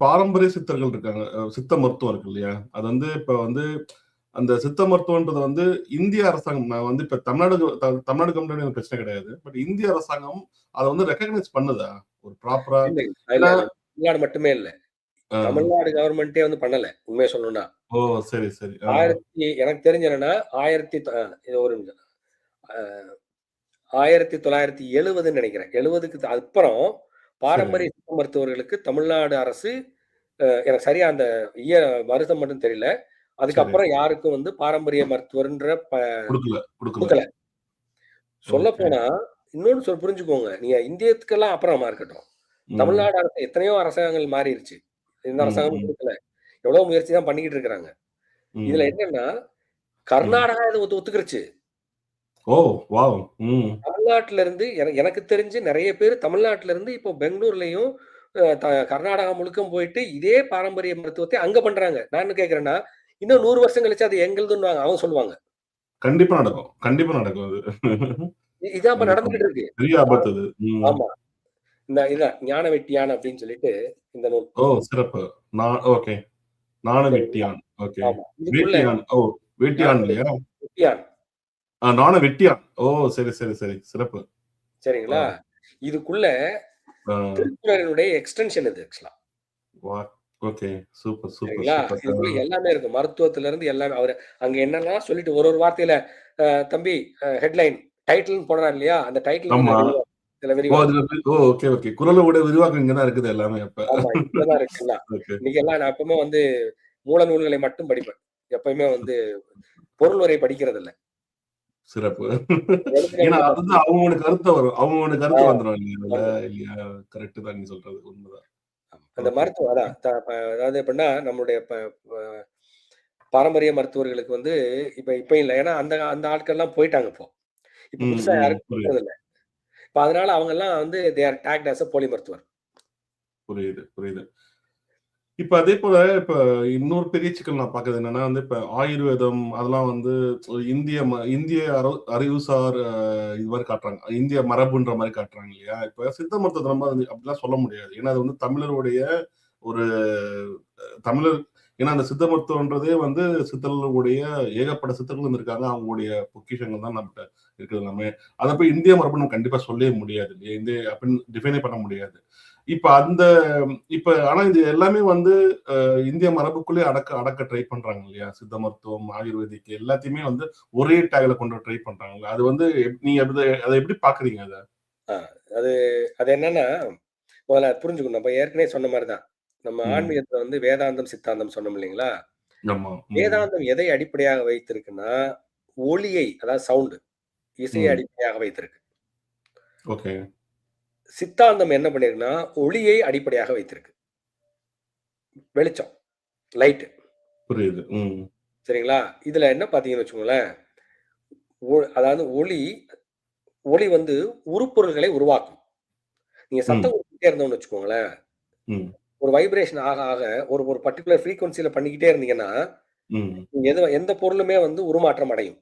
பாரம்பரிய சித்தர்கள் இருக்காங்க. சித்த மருத்துவம் இருக்கு இல்லையா? அது வந்து இப்ப வந்து அந்த சித்த மருத்துவம்ன்றது வந்து இந்திய அரசாங்கம் நான் வந்து இப்ப தமிழ்நாடு கவர்மெண்ட் எனக்கு பிரச்சனை கிடையாது. பட் இந்திய அரசாங்கம் அத வந்து ரெகக்னைஸ் பண்ணுதா? ஒரு ப்ராப்பரா இல்ல, ஏன்னா தமிழ்நாடு மட்டுமே இல்ல. ஆ. தமிழ்நாடு கவர்மெண்ட்டே வந்து பண்ணல. உண்மைய சொல்லணும்னா. ஓ! சரி, சரி. எனக்கு தெரிஞ்சு என்னன்னா, 1000 இது ஒரு நிமிஷம். அ 1970ன்னு நெனைக்கிறேன். 70க்கு அப்புறம் சரி, பாரம்பரிய சித்த மருத்துவர்களுக்கு தமிழ்நாடு அரசு எனக்கு சரியா அந்த வருஷம் மட்டும் தெரியல. சரி. அதுக்கப்புறம் யாருக்கும் வந்து பாரம்பரிய மருத்துவர்ன்ற குடுக்கல, குடுக்கல. குடுக்கல. ஓகே. சொல்லப்போனா, இன்னொன்னு புரிஞ்சுக்கோங்க. நீங்க இந்தியத்துக்கெல்லாம் அப்புறமா இருக்கட்டும். ம். தமிழ்நாடு அரசு எத்தனையோ அரசாங்கங்கள் மாறிருச்சு. எந்த ம், அரசாங்கமும் ம், குடுக்கல. எவ்வளோ முயற்சி தான் பண்ணிக்கிட்டு இருக்கிறாங்க. இதுல ம், என்னன்னா, ம். கர்நாடகா இத ஒத்துக்கிருச்சு. ஓ! வாவ்! ம். தமிழ்நாட்டுல இருந்து எனக்கு தெரிஞ்சு நெறைய பேரு தமிழ்நாட்டுல இருந்து இப்போ பெங்களூர்லயும், அ த கர்நாடகா முழுக்க போயிட்டு இதே பாரம்பரிய மருத்துவத்தை அங்க பண்றாங்க. நான் என்ன கேட்கிறேன்னா, இன்னும் 100 வருஷம் கழிச்சு அது எங்களுதுன்னுவாங்க. அவங்க சொல்லுவாங்க. கண்டிப்பா நடக்கும். கண்டிப்பா நடக்கும் அது. இதான் இப்ப கண்டிப்பா. நடந்துகிட்டு இருக்கு. பெரிய ஆபத்து அது. ம். ஆமா. இதான் ஞான வெட்டியான் அப்படின்னு சொல்லிட்டு இந்த நூல். ஓ! சிறப்பு. ஓகே. நாண சரிங்களா? வெட்டியான். ஓகே. ஆமா. இதுக்குள்ள வேட்டியான். ஓ! ஞான வேட்டியான் இல்லையா? வெட்டியான். நாண வெட்டியான். ஓ! சரி, சரி, சரி. சிறப்பு. சரிங்களா? வாவ்! இதுக்குள்ள ஆ. திருக்குறளினுடைய எக்ஸ்டென்ஷன் இது ஆக்சுவலா. வா ஓகே. சூப்பர், சூப்பர், சரிங்களா? சூப்பர். இதுக்குள்ள எல்லாமே இருக்கு. மருத்துவத்துல இருந்து எல்லாமே அவரு அங்க என்னெல்லாம் சொல்லிட்டு ஒரு வார்த்தையில தம்பி ஹெட்லைன் டைட்டில்ன்னு போடுறான் இல்லையா? அந்த டைட்டில் ஆமா. இதுல ஓ! விரிவாக்கம். அதுல ஓகே, ஓகே. குறளோட விரிவாக்கம் இங்க தான் இருக்குது எல்லாமே அப்ப. ஆமா. இங்க தான் இருக்கு எல்லாம். ஓகே. இன்னைக்கெல்லாம் நான் எப்பவுமே வந்து மூல நூல்களை மட்டும் படிப்பேன். எப்பயுமே வந்து பொருள் உரை படிக்கிறது இல்ல. சிறப்பு. எழுத்து ஏன்னா, நூல்கள அதுதான் மட்டும் அவங்களோட கருத்து வரும். அவங்களோட ஆ கருத்து வந்துரும் இல்லையா அதுல? ஆமா. இல்லையா? கரெக்ட் தான் நீங்க சொல்றது. உண்மதான். அந்த ஓகே. மருத்துவம் அதான் அதாவது எப்படின்னா, நம்மளுடைய அ பாரம்பரிய மருத்துவர்களுக்கு வந்து இப்ப இல்ல. ஏன்னா அந்த அந்த ஆட்கள்லாம் போயிட்டாங்க இப்போ. இப்ப ம், புதுசா ம். யாரும் புரியுது, இருக்கிறதில்ல. இப்ப அதனால அவங்கலாம் வந்து they are tagged as a போலி மருத்துவர். புரியுது, புரியுது. இப்ப அதே போல இப்ப இன்னொரு பெரிய சிக்கல் நான் பார்க்குறது என்னன்னா வந்து, இப்ப ஆயுர்வேதம் அதெல்லாம் வந்து இந்திய அறிவுசார் இது மாரி காட்டுறாங்க. இந்திய மரபுன்ற மாரி காட்டுறாங்க இல்லையா? இப்ப சித்த மருத்துவத்த நம்ம வந்து அப்படிலாம் சொல்ல முடியாது. ஏன்னா அது வந்து தமிழருடைய ஒரு தமிழர் ஏன்னா அந்த சித்த மருத்துவம்ன்றதே வந்து சித்தர்களுடைய ஏகப்பட்ட சித்தர்கள் இருந்திருக்காங்க. அவங்களுடைய பொக்கிஷங்கள் தான் நம்மட்ட இருக்குது எல்லாமே. அத போய் இந்திய மரபுன்னு நம்ம கண்டிப்பா சொல்லவே முடியாது. அப்படின்னு டிஃபைனே பண்ண முடியாது. இப்ப அந்த ஆனா இது எல்லாமே வந்து இந்திய மரபுக்குள்ளே அடக்க அடக்க ட்ரை பண்றாங்க இல்லையா? சித்த மருத்துவம், ஆயுர்வேதிக் எல்லாத்தையுமே வந்து ஒரே டேக்ல கொண்டு வர ட்ரை பண்றாங்கல்ல. அது வந்து நீங்க அத எப்படி பார்க்குறீங்க அத? ஆ அது அது என்னன்னா, முதல்ல புரிஞ்சுக்கணும். நம்ம ஏற்கனவே சொன்ன மாரி தான். நம்ம ம். ஆன்மீகத்துல வந்து வேதாந்தம், சித்தாந்தம் சொன்னோம் இல்லைங்களா? ஆமா. ம். வேதாந்தம் எதை அடிப்படையாக வைத்திருக்குன்னா, ஒலியை அதாவது சவுண்ட் இசையை ம். அடிப்படையாக வைத்திருக்கு. ஓகே. சித்தாந்தம் என்ன பண்ணியிருக்குன்னா, ஒளியை அடிப்படையாக வைத்திருக்கு. வெளிச்சம், லைட் புரியுது. ம். சரிங்களா? இதுல என்ன பார்த்தீங்கன்னு வச்சுக்கோங்களேன், அதாவது ஒளி வந்து உருப்பொருள்களை உருவாக்கும். நீங்க ம். சத்தம் குடுத்துட்டே இருந்தோம்னு வச்சுக்கோங்களேன், ம். ஒரு வைப்ரேஷன் ஆக ஆக ஒரு ஒரு பர்ட்டிகுலர் ஃப்ரீக்வென்சில பண்ணிக்கிட்டே இருந்தீங்கன்னா, ம். எந்த பொருளுமே வந்து உருமாற்றம் அடையும்.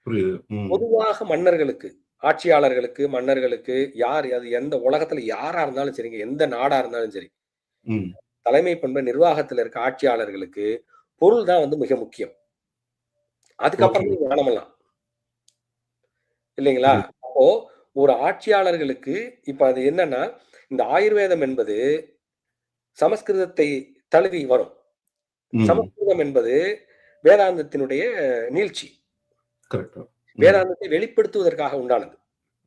புரியுது. ம். பொதுவாக மன்னர்களுக்கு, ஆட்சியாளர்களுக்கு, மன்னர்களுக்கு யார் அது எந்த உலகத்துல யாரா இருந்தாலும் சரிங்க, எந்த நாடா இருந்தாலும் சரி, ம். தலைமை பண்பு நிர்வாகத்துல இருக்க ஆட்சியாளர்களுக்கு பொருள் தான் வந்து மிக முக்கியம். ஓகே. அதுக்கப்புறம் தான் ஞானமெல்லாம். இல்லைங்களா? புரியுது. அப்போ ஒரு ஆட்சியாளர்களுக்கு இப்ப அது என்னன்னா, இந்த ஆயுர்வேதம் என்பது சமஸ்கிருதத்தை தழுவி வரும். ம். சமஸ்கிருதம் என்பது வேதாந்தத்தினுடைய நீட்சி. கரெக்ட்டா. ம். வேதாந்தத்தை வெளிப்படுத்துவதற்காக உண்டானது.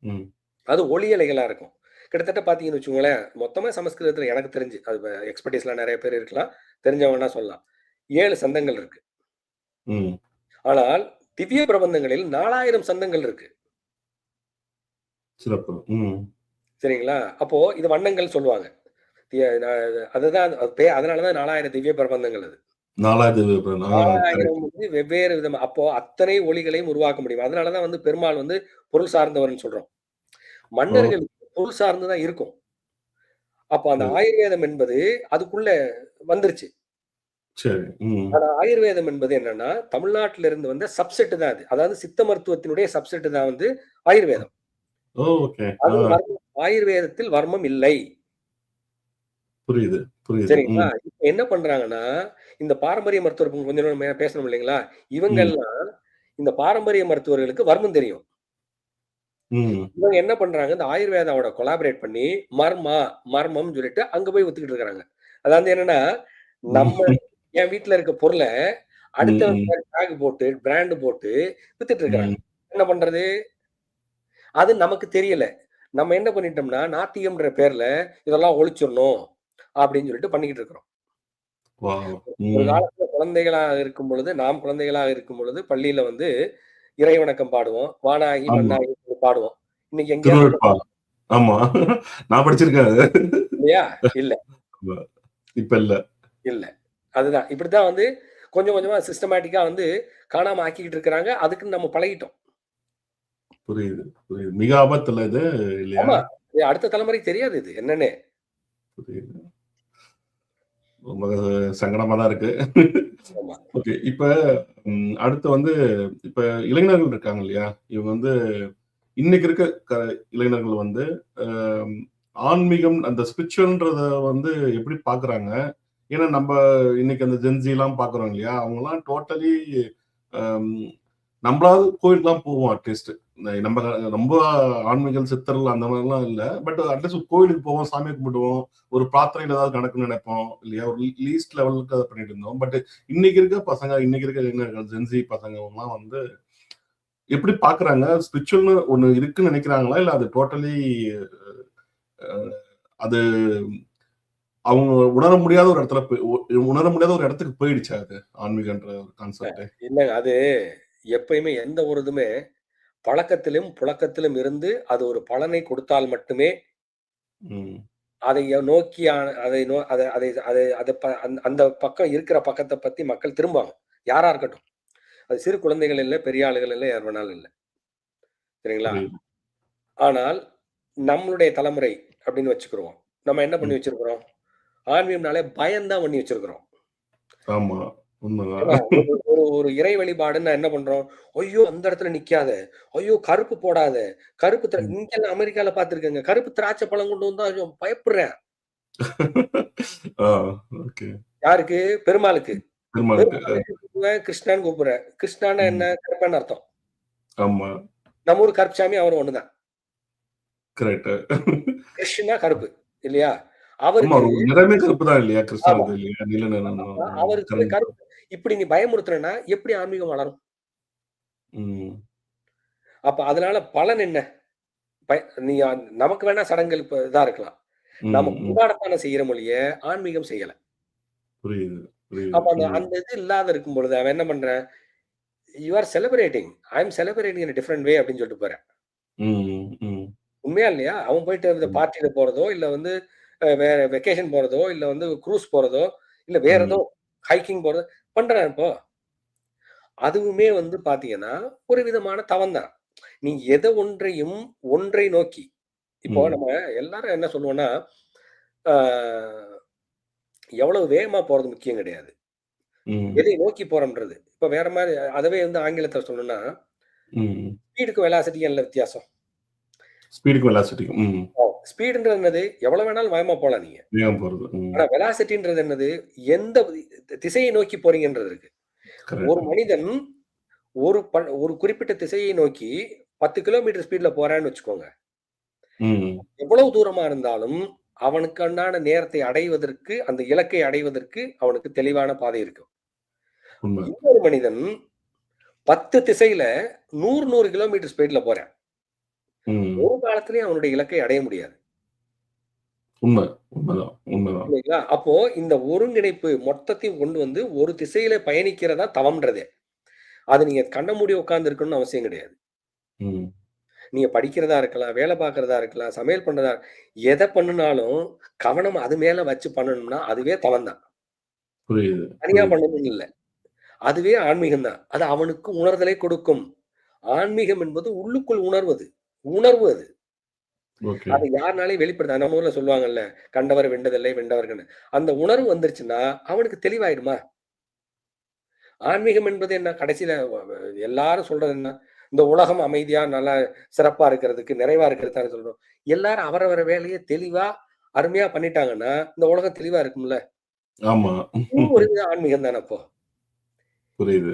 ம். அது ஒலியலைகளா இருக்கும். கிட்டத்தட்ட பார்த்தீங்கன்னு வச்சுக்கோங்களேன், மொத்தமா சமஸ்கிருதத்தில எனக்கு தெரிஞ்சு, அது எக்ஸ்பெர்டீஸ்லாம் நெறைய பேர் இருக்கலாம். தெரிஞ்சவங்க வேணா சொல்லலாம். 7 சந்தங்கள் இருக்கு. ம். ஆனால் திவ்ய பிரபந்தங்களில் 4000 சந்தங்கள் இருக்கு. சிறப்பு. ம். சரிங்களா? அப்போ இது வண்ணங்கள் சொல்லுவாங்க. தி ந அதுதான் அதனால தான் 4000 திவ்ய பிரபந்தங்கள் அது. 4வது விபரம். 4000 கரெக்ட். வந்து வெவ்வேறு விதமா அப்போ அத்தனை ஒலிகளையும் உருவாக்க முடியும். அதனால தான் வந்து பெருமாள் வந்து பொருள் சார்ந்தவர்ன்னு சொல்றோம். ஓ! மன்னர்களுக்கு பொருள் சார்ந்து தான் இருக்கும். அப்போ அந்த புரியுது. ஆயுர்வேதம் என்பது அதுக்குள்ள வந்துருச்சு. சரி. ம். ஆனா ஆயுர்வேதம் என்பது என்னன்னா, தமிழ்நாட்டில இருந்து வந்த சப்செட் தான் அது. அதாவது சித்த மருத்துவத்தினுடைய சப்செட் தான் வந்து ஆயுர்வேதம். ஓ! ஓகே. அது வர்மம் ஆயுர்வேதத்தில் வர்மம் இல்லை. புரியுது, புரியுது. சரிங்களா? ம், இப்ப என்ன பண்றாங்கன்னா, இந்த பாரம்பரிய மருத்துவர் கொஞ்ச நேரம் பேசணும் இல்லைங்களா? ம், இவங்கெல்லாம் இந்த பாரம்பரிய மருத்துவர்களுக்கு வர்மம் தெரியும். ம். இவங்க என்ன பண்றாங்க, இந்த ஆயுர்வேதாவோட கொலாபரேட் பண்ணி, மர்மம்னு சொல்லிட்டு அங்க போய் வித்துக்கிட்டு இருக்காங்க. அதாவது என்னன்னா, நம்ம ம், என் வீட்ல இருக்க பொருள அடுத்தவன் ம், பேர் டாக் போட்டு, பிராண்ட் போட்டு வித்துட்டு ம். இருக்காங்க. என்ன பண்றது? அது நமக்கு தெரியல. நம்ம என்ன பண்ணிட்டோம்னா, நாத்திகம்ன்ற பேர்ல இதெல்லாம் ஒழிச்சிடணும் அப்படின்னு சொல்லிட்டு பண்ணிக்கிட்டு இருக்கிறோம். வாவ்! ஒரு ம். காலத்துல குழந்தைகளா இருக்கும் பொழுது, நாம் குழந்தைகளாக இருக்கும் பொழுது பள்ளியில வந்து இறை வணக்கம் பாடுவோம். வானாகி ஆமா. மண்ணாகி பாடுவோம். இன்னைக்கு எங்கேயாவது அந்த திருவெழுப்பா. ஆமா. நான் படிச்சிருக்கேன் அது. இல்லையா? இல்ல, ஆமா. இப்ப இல்ல. இல்ல. அதுதான். இப்படித்தான் வந்து கொஞ்சம் கொஞ்சமா சிஸ்டமேட்டிக்கா வந்து காணாம ஆக்கிக்கிட்டு இருக்கிறாங்க. அதுக்குன்னு நம்ம பழகிட்டோம். புரியுது, புரியுது. மிக ஆபத்துல இது இல்லையா? ஆமா. இது அடுத்த தலைமுறைக்கு தெரியாது இது என்னன்னே. புரியுது. ரொம்ப சங்கடமா தான் இருக்கு. ஆமா. ஓகே. இப்ப அடுத்து வந்து இப்ப இளைஞர்கள் இருக்காங்க இல்லையா? இவங்க வந்து இன்னைக்கு இருக்க இளைஞர்கள் வந்து அ ஆன்மீகம் அந்த ஸ்பிரிச்சுவல்ன்றத வந்து எப்படி பார்க்குறாங்க? ஏன்னா நம்ப இன்னைக்கு அந்த ஜென்ஸிலாம் பார்க்குறோம் இல்லையா? அவங்கலாம் டோட்டலி அம் நம்பளாவது கோயிலுக்குலாம் போவோம் அட்லீஸ்ட். நம்ம ரொம்ப ஆன்மீகம், சித்தர்கள் அந்த மாரிலாம் இல்ல. பட் அட்லீஸ்ட் கோயிலுக்கு போவோம், சாமி கும்பிடுவோம். ஒரு பிரார்த்தனையில ஏதாவது நடக்கும்னு நெனைப்போம். இல்லையா? ஒரு லீஸ்ட் லெவலுக்கு அத பண்ணிட்டு இருந்தோம். பட் இன்னைக்கு இருக்க பசங்க, இன்னைக்கு இருக்க இளைஞர்கள், ஜென்ஸி பசங்கலாம் வந்து எப்படி பார்க்குறாங்க? ஸ்பிரிச்சுவல்னு ஒண்ணு இருக்குன்னு நெனைக்கிறாங்களா? இல்ல அது டோட்டலி அ அது அவங்க உணர முடியாத ஒரு இடத்துல உணர முடியாத ஒரு இடத்துக்கு போயிடுச்சா அது? ஆன்மீகன்ற ஒரு கான்செப்ட்டே? இல்லங்க. அது எப்பயுமே எந்த ஒரு இதுமே பழக்கத்திலும், புழக்கத்திலும் இருந்து அது ஒரு பலனை கொடுத்தால் மட்டுமே ம். அதை நோக்கியான அதை நோ அதை அதை அதை அத ப அந்த பக்கம் இருக்கிற பக்கத்த பத்தி மக்கள் திரும்புவாங்க. யாரா இருக்கட்டும். அது சிறு குழந்தைகள் இல்ல, பெரிய ஆளுகள் இல்ல, யார் வேணாலும் இல்ல. சரிங்களா? புரியுது. ஆனால் நம்மளுடைய தலைமுறை அப்படின்னு வச்சுக்குருவோம். நம்ம என்ன ம். பண்ணி வச்சிருக்கிறோம்? ஆன்மீகம்னாலே பயம் தான் பண்ணி வச்சிருக்கிறோம். ஆமா. உண்மதான். ஏன்னா ஒரு ஒரு ஒரு இறை வழிபாடுன்னா என்ன பண்றோம்? ஐயோ! அந்த இடத்துல நிக்காத. ஐயோ! கருப்பு போடாத. கருப்பு ம். இங்கெல்லாம் அமெரிக்கால பார்த்துருக்கேங்க. கருப்பு திராட்சை பழம் கொண்டு வந்தா ஐயோ! பயப்படுறேன். ஆ, ஓகே. யாருக்கு? பெருமாளுக்கு. பெருமாளுக்கு. பெருமாள எப்படி கூப்பிடுவேன்? கிருஷ்ணான்னு கூப்பிடுறேன். கிருஷ்ணான்னா ம். என்ன? கருப்பன்னு அர்த்தம். ஆமா. நம்ம ஊர் கருப்புசாமி அவரும் ஒண்ணுதான். கரெக்ட்டு. கிருஷ்ணா கருப்பு. இல்லையா? ஆமா. அவருக்கு ஒரு நிறமே கருப்பு தான் இல்லையா? ஆமா. கிறிஸ்தவது இல்லையா? நீல நிறம் தான். அவருக்கு போய் கருப்பு. கருப்பு இப்படி நீ பயமுறுத்துனன்னா எப்படி ஆன்மீகம் வளரும்? ம். அப்ப அதனால பலன் என்ன? பய நீ நமக்கு வேணா சடங்குகள் இப்ப இதா இருக்கலாம். ம், நம்ம ம். கொண்டாடத்தானே செய்யறோம் ஒழிய, ஆன்மீகம் செய்யல. புரியுது, புரியுது. அப்ப அந்த ம். அந்த இது இல்லாத இருக்கும் பொழுது, அவன் என்ன பண்றான்? "You are celebrating. I am celebrating in a different way" அப்படின்னு சொல்லிட்டு போறான். ம், ம். உண்மையா இல்லையா? அவன் போயிட்டு இந்த ம். பார்ட்டில போறதோ, இல்ல வந்து வேற வெக்கேஷன் போறதோ, இல்ல வந்து க்ரூஸ் போறதோ, இல்ல வேற ம். ஏதோ ஹைக்கிங் போறதோ பண்றான் இப்போ. அதுவுமே வந்து பார்த்தீங்கன்னா, ஒரு விதமான தவம் தான். நீ எத ஒன்றையும் ஒன்றை நோக்கி இப்போ ம். நம்ம எல்லாரும் என்ன சொல்லுவோம்னா, ஆ எவ்வளவு வேகமா போறது முக்கியம் கிடையாது. ம். எதை நோக்கி போறோம்ன்றது. இப்ப வேற மாரி அதவே வந்து ஆங்கிலத்துல சொல்லணும்னா, ம். ஸ்பீடுக்கும் வெலாசிட்டிக்கும் என்ன வித்தியாசம்? ஸ்பீடுக்கும் வெலாசிட்டிக்கும். ம். ஸ்பீடுன்றது என்னது? எவ்வளவு வேணாலும் வேகமா போலாம் நீங்க. வேகம் போறது. ம். ஆனா வெலாசிட்டின்றது என்னது? எந்த திசையை நோக்கி போறீங்கன்றது இருக்கு. ஒரு கரெக்ட். மனிதன் ஒரு குறிப்பிட்ட திசையை நோக்கி 10 கிலோமீட்டர் ஸ்பீட்ல போறான்னு வச்சுக்கோங்க. ம். எவ்வளவு தூரமா இருந்தாலும், அவனுக்கு உண்டான நேரத்தை அடைவதற்கு, அந்த இலக்கை அடைவதற்கு அவனுக்கு தெளிவான பாதை இருக்கு. உண்ம. இன்னொரு மனிதன் 10 திசையில 100 கிலோமீட்டர் ஸ்பீட்ல போறான். ம். ஒரு காலத்திலயும் அவனுடைய இலக்கை அடைய முடியாது. உண்ம. உண்மதான், உண்மதான். இல்லைங்களா? அப்போ இந்த ஒருங்கிணைப்பு மொத்தத்தையும் கொண்டு வந்து ஒரு திசையில பயணிக்கிறதா தவம்ன்றதே. அது நீங்க கண்ண மூடி உட்கார்ந்து இருக்கணும்னு அவசியம் கிடையாது. ம். நீங்க படிக்கிறதா இருக்கலாம், வேலை பார்க்கிறதா இருக்கலாம், சமையல் பண்றதா எத பண்ணுனாலும் கவனம் அது மேல வச்சு பண்ணணும்னா, அதுவே தவம் தான். புரியுது, தனியா புரியுது. பண்ணணும்னு இல்ல. அதுவே ஆன்மீகம் தான். அது அவனுக்கு உணர்தலை கொடுக்கும். ஆன்மீகம் என்பது உள்ளுக்குள் உணர்வது. உணர்வு அது. ஓகே. அத யாருனாலயும் வெளிப்படுத்த நம்ம ஊர்ல சொல்லுவாங்கல்ல, "கண்டவர் வென்றதில்லை, வென்றவர் கண்டு" அந்த உணர்வு வந்துருச்சுன்னா, அவனுக்கு தெளிவாயிடுமா? ஆன்மீகம் என்பது என்ன? கடைசியில எல்லாரும் சொல்றது என்ன? இந்த உலகம் அமைதியா, நல்லா சிறப்பா இருக்கிறதுக்கு, நிறைவா இருக்கிறதுக்கு தானே சொல்றோம். எல்லாரும் அவரவர் வேலைய தெளிவா, அருமையா பண்ணிட்டாங்கன்னா, இந்த உலகம் தெளிவா இருக்கும்ல. ஆமா. இதுவும் ஒரு ஆன்மீகம் தானே அப்போ. புரியுது.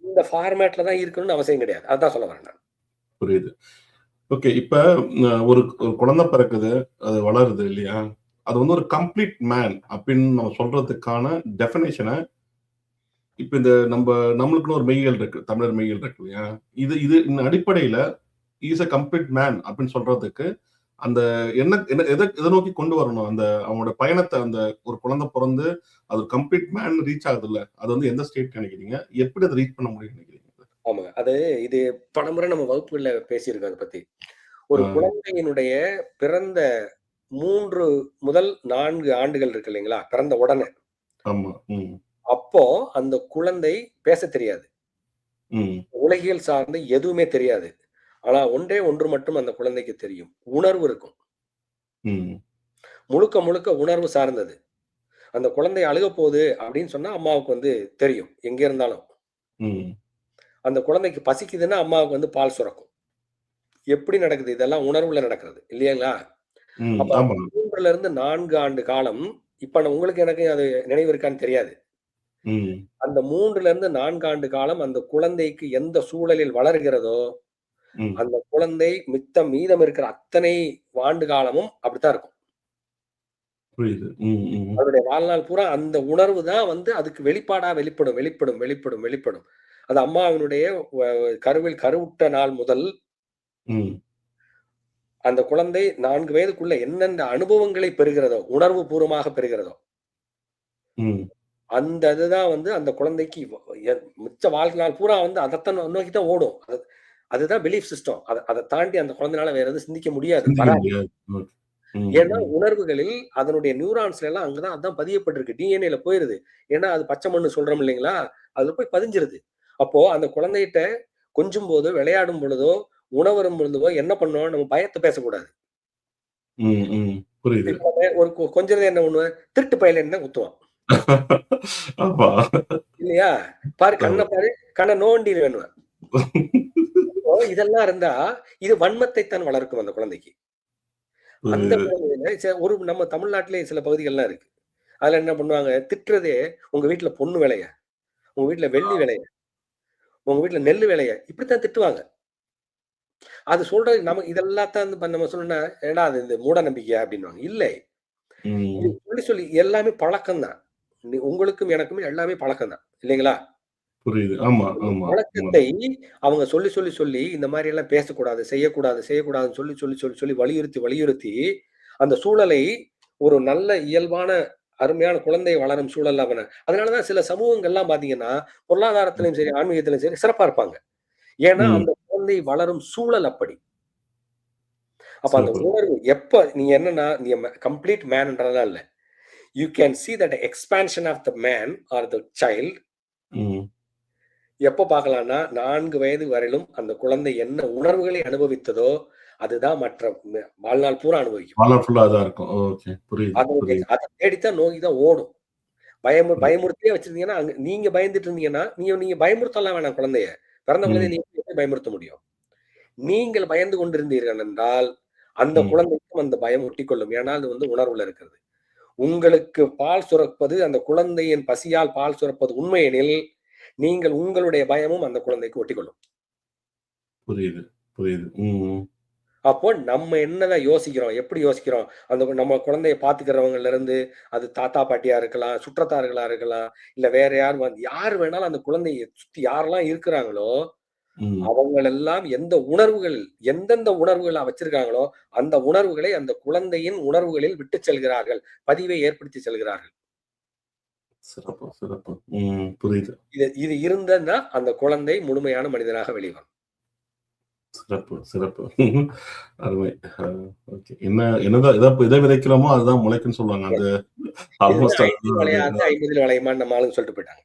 இந்த ஃபார்மேட்ல தான் இருக்கணும்னு அவசியம் கிடையாது. அதான் சொல்ல வரேன் நான். புரியுது. ஓகே. இப்ப ஒரு ஒரு குழந்தை பிறக்குது. அது வளருது இல்லையா? அது வந்து ஒரு கம்ப்ளீட் மேன் அப்படின்னு நம்ம சொல்றதுக்கான டெஃபினிஷன இப்ப இந்த நம்மளுக்குன்னு ஒரு மெய்யியல் இருக்கு. தமிழர் மெய்யியல் இருக்கு இல்லையா? இந்த அடிப்படையில இஸ் எ கம்ப்ளீட் மேன் அப்படின்னு சொல்றதுக்கு, அந்த என்ன என்ன எத நோக்கி கொண்டு வரணும்? அவங்களோட பயணத்த ஒரு குழந்தை பொறந்து, அது கம்ப்ளீட் மேன் ரீச் ஆகுதுல்ல. அது வந்து எந்த ஸ்டேட் நினைக்கிறீங்க? எப்படி அத ரீச் பண்ண முடியும்னு நினைக்கிறீங்க? ஆமாங்க. இது பலமுறை நம்ம வகுப்புகள்ல பேசியிருக்கோம் அத பத்தி. ஒரு ஆ, குழந்தையினுடைய பிறந்த 3 முதல் 4 ஆண்டுகள் இருக்கு இல்லைங்களா? பிறந்த உடனே. ஆமா. அப்போ அந்த குழந்தை பேசத் தெரியாது. ம், உலகியல் சார்ந்து எதுவுமே தெரியாது. ஆனா ஒன்றே ஒன்று மட்டும் அந்த குழந்தைக்கு தெரியும். உணர்வு இருக்கும். ம், முழுக்க முழுக்க உணர்வு சார்ந்தது. அந்த குழந்தை அழுகப் போகுது அப்படின்னு சொன்னா அம்மாவுக்கு வந்து தெரியும். எங்க இருந்தாலும். ம், அந்த குழந்தைக்கு பசிக்குதுன்னா அம்மாவுக்கு வந்து பால் சுரக்கும். எப்படி நடக்குது? இதெல்லாம் உணர்வுல நடக்கிறது. இல்லைங்களா? ம். அப்ப ஆமா. 3லிருந்து 4 ஆண்டு காலம், இப்ப உங்களுக்கு எனக்கு அது நினைவு இருக்கான்னு தெரியாது. ம், அந்த 3லிருந்து 4 ஆண்டு காலம் அந்த குழந்தைக்கு எந்த சூழலில் வளர்கிறதோ, ம். அந்த குழந்தை மீதம் இருக்கிற அத்தனை ஆண்டு காலமும் அப்படித்தான் இருக்கும். புரியுது. ம், ம், அதனுடைய வாழ்நாள் பூரா அந்த உணர்வு தான் வந்து அதுக்கு வெளிப்பாடா வெளிப்படும், வெளிப்படும், வெளிப்படும், வெளிப்படும். அது அம்மாவினுடைய வ கருவில் கருவுற்ற நாள் முதல் ம், அந்த குழந்தை 4 வயதுக்குள்ள என்னென்ன அனுபவங்களை பெறுகிறதோ, உணர்வு பூர்வமாக பெறுகிறதோ, ம், அந்த இதுதான் வந்து அந்த குழந்தைக்கு மிச்ச வாழ்நாள் பூரா வந்து அதத்தான் நோக்கி தான் ஓடும். அதுதான் பிலீஃப் சிஸ்டம். அத தாண்டி அந்த குழந்தைனால வேற எதுவும் சிந்திக்க முடியாது. சிந்திக்க வராது. முடியாது. ஓகே. ம், ஏன்னா ம், உணர்வுகளில் அதனுடைய நியூரான்ஸ்ல எல்லாம் அதான் பதியப்பட்டிருக்கு. டிஎன்ஏல போயிருது. ஏன்னா அது பச்சை மண்ணு சொல்றோம் இல்லைங்களா? அதுல போய் பதிஞ்சிருது. அப்போ அந்த குழந்தைகிட்ட கொஞ்சும்போதோ, விளையாடும் பொழுதோ, உணவருந்தும் பொழுதோ என்ன பண்ணணும்? நம்ம பயத்த பேசக்கூடாது. ம், ம். புரியுது. இப்ப ஒரு கொஞ்சுறது என்ன பண்ணுவேன்? திருட்டு பயலேன்னு தான் குத்துவான். ஆமா. இல்லையா? பாரு கண்ண ஆமா. பாரு, கண்ண நோண்டிருவேன்னுவேன். இப்போ இதெல்லாம் இருந்தா, இது வன்மத்தை தான் வளர்க்கும் அந்த குழந்தைக்கு. அந்த புரியுது. குழந்தையில நம்ம தமிழ்நாட்டிலே சில பகுதிகள்லாம் இருக்கு. அதுல என்ன பண்ணுவாங்க, திட்டுறதே உங்க வீட்ல பொண்ணு விளைய, உங்க வீட்ல வெள்ளி விளைய, உங்க வீட்ல நெல்லு விளைய, இப்படித்தான் திட்டுவாங்க. அது சொல்றது இதெல்லாத்தான் வந்து நம்ம சொன்னோம்னா, "ஏன்டா அது இந்த மூட நம்பிக்கையா?" அப்படின்னுவாங்க. இல்லை. இது ம். சொல்லி சொல்லி எல்லாமே பழக்கம் தான். உங்களுக்கும் எனக்கும் எல்லாமே பழக்கம் தான். இல்லைங்களா? புரியுது. ஆமா, இந்த ஆமா, ஆமா. பழக்கத்தை அவங்க சொல்லி, சொல்லி, சொல்லி இந்த மாரி எல்லாம் பேசக்கூடாது, செய்யக்கூடாது, செய்யக்கூடாதுன்னு சொல்லி, சொல்லி, சொல்லி, சொல்லி வலியுறுத்தி, வலியுறுத்தி அந்த சூழலை ஒரு நல்ல இயல்பான அருமையான குழந்தை வளரும் சூழல் அதனால தான் சில சமூகங்கள்லாம் பார்த்தீங்கன்னா, ம், பொருளாதாரத்திலும் சரி, ஆன்மீகத்திலும் சரி சிறப்பா இருப்பாங்க. ஏன்னா, ம். அந்த குழந்தை வளரும் சூழல் அப்படி. அப்ப அந்த சிறப்பு. உணர்வு நீங்க என்னன்னா, நீங்க கம்ப்ளீட் மேன்ன்றதெல்லாம் இல்ல. You can see that expansion of the man are the child ம். எப்ப பார்க்கலாம்னா, 4 வயது வரையிலும் அந்த குழந்தை என்ன உணர்வுகளை அனுபவித்ததோ, அதுதான் மற்ற வாழ்நாள் பூரா அனுபவிக்கும். வாழ்நாள் ஃபுல்லா அதான் இருக்கும். ஓகே. புரியுது, புரியுது, அத தேடித்தான் நோக்கி தான் ஓடும். புரியுது. பயமுறுத்தியே வச்சிருந்தீங்கன்னா, நீங்க பயந்துட்டு இருந்தீங்கன்னா, நீங்க பயமுறுத்தலாம் வேணாம் குழந்தைய. பிறந்த குழந்தைய ம், நீங்க எப்படி பயமுறுத்த முடியும்? நீங்கள் பயந்து கொண்டிருந்தீர்கள் என்றால், அந்த ம். குழந்தைக்கும் அந்த பயம் ஒட்டிக்கொள்ளும். ஏன்னா, அது வந்து உணர்வுல இருக்கிறது. உங்களுக்கு பால் சுரப்பது, அந்த குழந்தையின் பசியால் பால் சுரப்பது உண்மையெனில், நீங்கள் உங்களுடைய பயமும் அந்த குழந்தைக்கு ஒட்டிக்கொள்ளும். புரியுது, புரியுது. ம், அப்போ நம்ம என்னதான் யோசிக்கிறோம்? எப்படி யோசிக்கிறோம்? நம்ம குழந்தைய பார்த்துக்கிறவங்கள்ல இருந்து, அது தாத்தா, பாட்டியா இருக்கலாம், சுற்றத்தார்களா இருக்கலாம், இல்ல வேற யார் வேணாலும் அந்த குழந்தைய சுத்தி யாரெல்லாம் இருக்கிறாங்களோ, ம். அவங்களெல்லாம் எந்தெந்த உணர்வுகள வச்சிருக்காங்களோ, அந்த உணர்வுகளை அந்த குழந்தையின் உணர்வுகளில் விட்டுச் செல்கிறார்கள். பதிவை ஏற்படுத்தி செல்கிறார்கள். சிறப்பு, சிறப்பு. புரியுது. இது இது இருந்ததுன்னா, அந்த குழந்தை முழுமையான மனிதனாக வெளிவரும். சிறப்பு, சிறப்பு. அருமை. அ ஓகே. என்னதான் எத விதைக்கிறோமோ அதுதான் முளைக்கும்ன்னு சொல்லுவாங்க. அது இதுதான் ஆல்மோஸ்ட் 5ல் அதுதான் விளையாது, 50ல் விளையுமான்னு நம்ம ஆளுங்க சொல்லிட்டு போயிட்டாங்க.